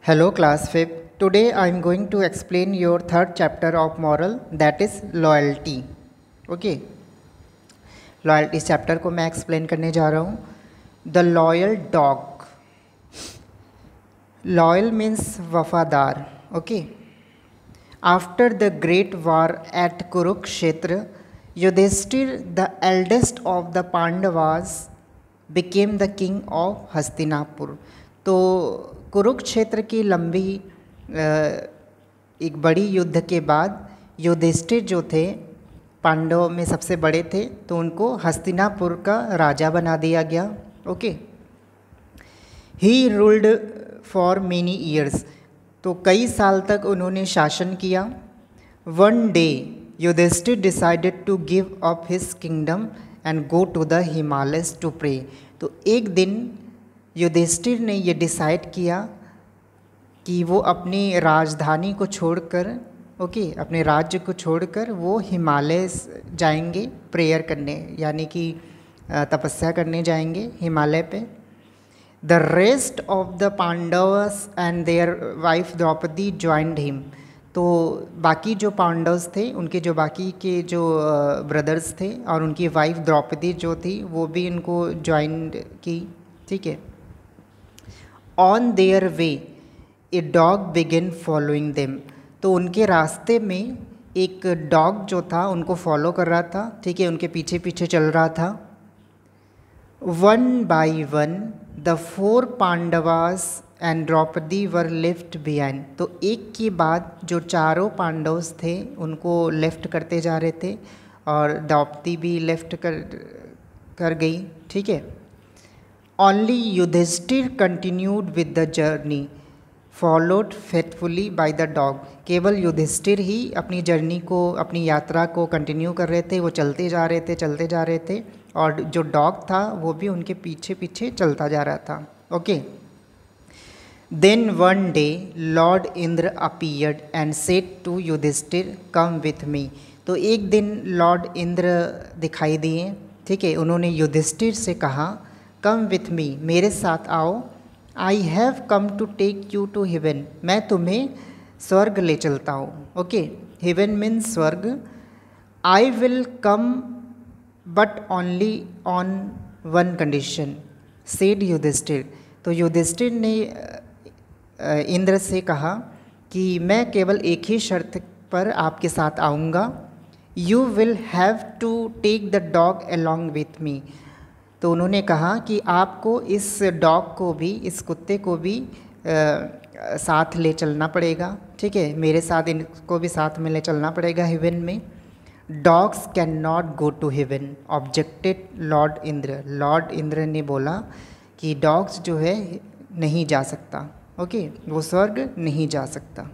Hello class 5th. Today I am going to explain your third chapter of moral, that is loyalty. Okay. Loyalty chapter को मैं explain करने जा रहा हूँ. The loyal dog. Loyal means वफादार. Okay. After the great war at Kurukshetra, Yudhishthir, the eldest of the Pandavas, became the king of Hastinapur. तो कुरुक्षेत्र की लंबी एक बड़ी युद्ध के बाद युधिष्ठिर जो थे पांडव में सबसे बड़े थे, तो उनको हस्तिनापुर का राजा बना दिया गया. Okay. He ruled for many years. तो कई साल तक उन्होंने शासन किया. One day Yudhishthira decided to give up his kingdom and go to the Himalayas to pray. तो एक दिन युधिष्ठिर ने ये डिसाइड किया कि वो अपनी राजधानी को छोड़कर अपने राज्य को छोड़कर वो हिमालय जाएंगे प्रेयर करने, यानी कि तपस्या करने जाएंगे हिमालय पे. The rest of the Pandavas and their wife Draupadi joined him. तो बाकी जो पांडवस थे, उनके जो बाकी के जो ब्रदर्स थे और उनकी वाइफ द्रौपदी जो थी, वो भी इनको ज्वाइन की. ठीक है. On their way a dog begin following them. तो उनके रास्ते में एक डॉग जो था उनको फॉलो कर रहा था. ठीक है. उनके पीछे पीछे चल रहा था. One by one the 4 Pandavas and Draupadi were left behind. तो एक के बाद जो चारों पांडवस थे उनको लेफ्ट करते जा रहे थे और द्रौपदी भी लेफ्ट कर गई. ठीक है. Only Yudhishthira continued with the journey followed faithfully by the dog. केवल युधिष्ठिर ही अपनी जर्नी को, अपनी यात्रा को कंटिन्यू कर रहे थे. वो चलते जा रहे थे और जो डॉग था वो भी उनके पीछे पीछे चलता जा रहा था. Okay. Then one day lord Indra appeared and said to Yudhishthira come with me. तो एक दिन लॉर्ड इंद्र दिखाई दिए. ठीक है. उन्होंने युधिष्ठिर से कहा कम विथ मी, मेरे साथ आओ. I have come to take you to heaven. मैं तुम्हें स्वर्ग ले चलता हूँ. ओके. हेवन मीन्स स्वर्ग. I will come but only on one condition said Yudhishthira. तो युधिष्ठिर ने इंद्र से कहा कि मैं केवल एक ही शर्त पर आपके साथ आऊँगा. You will have to take the dog along with me. तो उन्होंने कहा कि आपको इस डॉग को भी, इस कुत्ते को भी साथ ले चलना पड़ेगा. ठीक है. मेरे साथ इनको भी साथ में ले चलना पड़ेगा हेवन में. Dogs can not go to heaven objected lord Indra. Lord Indra ने बोला कि डॉग्स जो है नहीं जा सकता. ओके. वो स्वर्ग नहीं जा सकता.